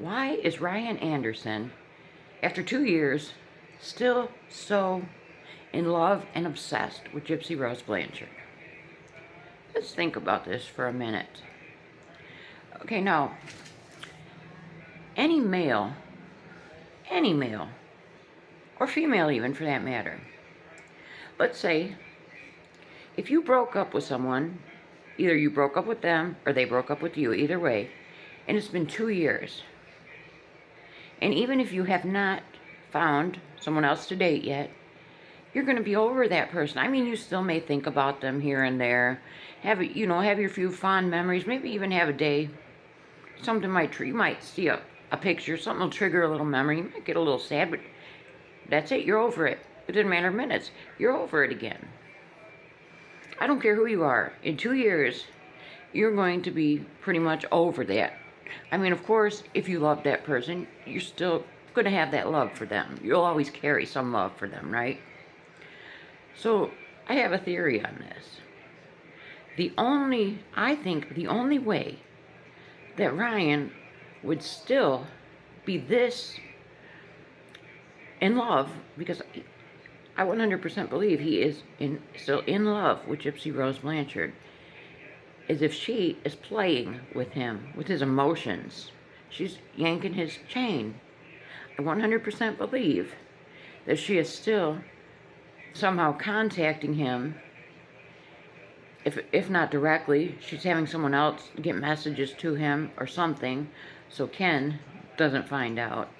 Why is Ryan Anderson, after 2 years, still so in love and obsessed with Gypsy Rose Blanchard? Let's think about this for a minute. Okay, now, any male, or female even for that matter, let's say, if you broke up with someone, either you broke up with them or they broke up with you, either way, and it's been 2 years, and even if you have not found someone else to date yet, you're going to be over that person. I mean, you still may think about them here and there, have your few fond memories, maybe even have a day. Something you might see a picture, something will trigger a little memory. You might get a little sad, but that's it. You're over it. It doesn't matter minutes. You're over it again. I don't care who you are. In 2 years, you're going to be pretty much over that. I mean, of course, if you love that person, you're still going to have that love for them. You'll always carry some love for them, right? So, I have a theory on this. I think the only way that Ryan would still be this in love, because I 100% believe he is still in love with Gypsy Rose Blanchard, is if she is playing with him, with his emotions. She's yanking his chain. I 100% believe that she is still somehow contacting him. If not directly, she's having someone else get messages to him or something, so Ken doesn't find out.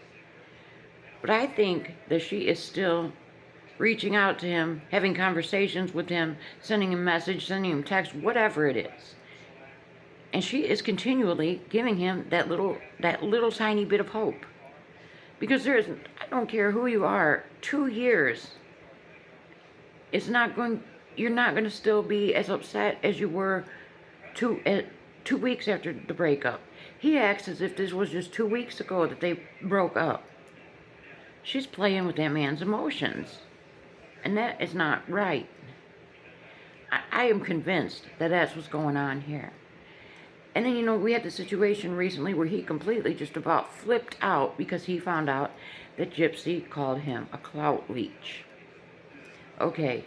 But I think that she is still reaching out to him, having conversations with him, sending him message, sending him text, whatever it is. And she is continually giving him that little tiny bit of hope. Because I don't care who you are, 2 years, you're not going to still be as upset as you were 2 weeks after the breakup. He acts as if this was just 2 weeks ago that they broke up. She's playing with that man's emotions. And that is not right. I am convinced that that's what's going on here. And then, we had the situation recently where he completely just about flipped out because he found out that Gypsy called him a clout leech. Okay,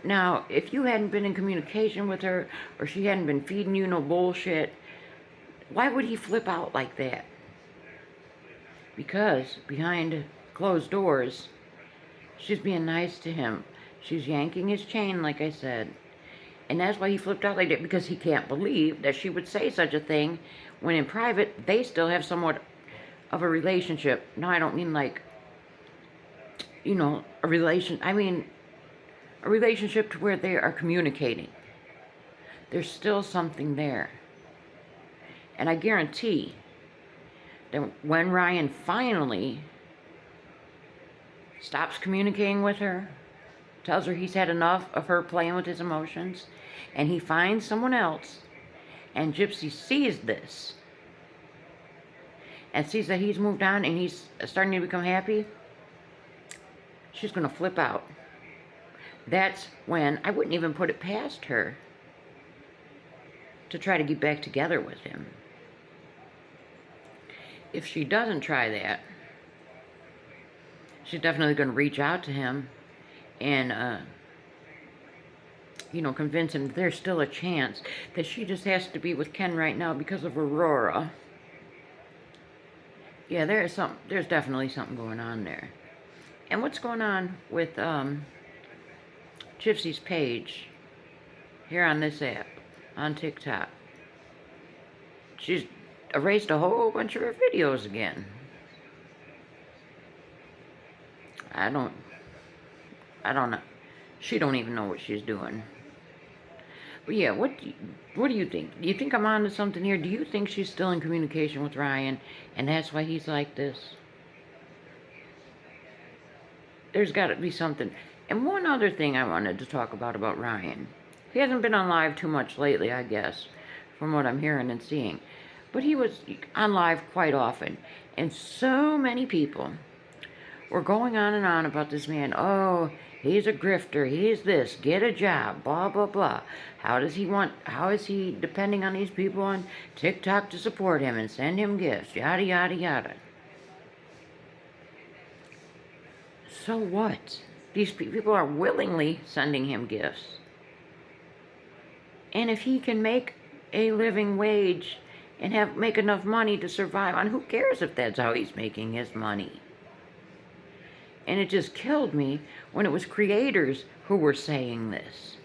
now, if you hadn't been in communication with her, or she hadn't been feeding you no bullshit, why would he flip out like that? Because behind closed doors, she's being nice to him. She's yanking his chain, like I said. And that's why he flipped out like that, because he can't believe that she would say such a thing when in private they still have somewhat of a relationship. Now, I don't mean like, I mean a relationship to where they are communicating. There's still something there. And I guarantee that when Ryan finally stops communicating with her, tells her he's had enough of her playing with his emotions, and he finds someone else, and Gypsy sees this, and sees that he's moved on and he's starting to become happy, she's going to flip out. That's when I wouldn't even put it past her to try to get back together with him. If she doesn't try that, she's definitely going to reach out to him and, convince him that there's still a chance, that she just has to be with Ken right now because of Aurora. Yeah, there's definitely something going on there. And what's going on with Gypsy's page here on this app, on TikTok? She's erased a whole bunch of her videos again. I don't know. She don't even know what she's doing. But yeah, what do you think? Do you think I'm onto something here? Do you think she's still in communication with Ryan, and that's why he's like this? There's got to be something. And one other thing I wanted to talk about Ryan. He hasn't been on live too much lately, I guess, from what I'm hearing and seeing. But he was on live quite often. And so many people We're going on and on about this man. Oh, he's a grifter. He's this. Get a job. Blah, blah, blah. How is he depending on these people on TikTok to support him and send him gifts? Yada, yada, yada. So what? These people are willingly sending him gifts. And if he can make a living wage and make enough money to survive on, who cares if that's how he's making his money? And it just killed me when it was creators who were saying this.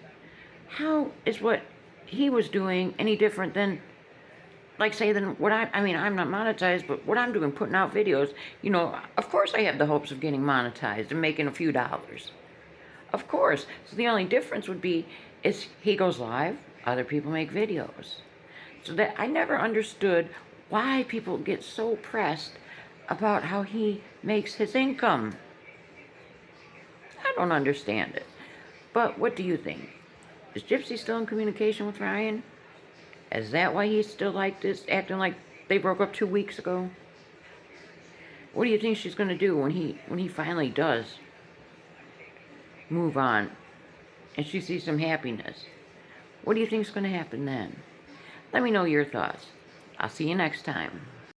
How is what he was doing any different than, like, say, than what I'm not monetized, but what I'm doing, putting out videos, of course I have the hopes of getting monetized and making a few dollars. Of course. So the only difference would be is he goes live, other people make videos. So that I never understood why people get so pressed about how he makes his income. I don't understand it. But what do you think? Is Gypsy still in communication with Ryan? Is that why he's still like this, acting like they broke up 2 weeks ago? What do you think she's going to do when he finally does move on and she sees some happiness? What do you think is going to happen then? Let me know your thoughts. I'll see you next time.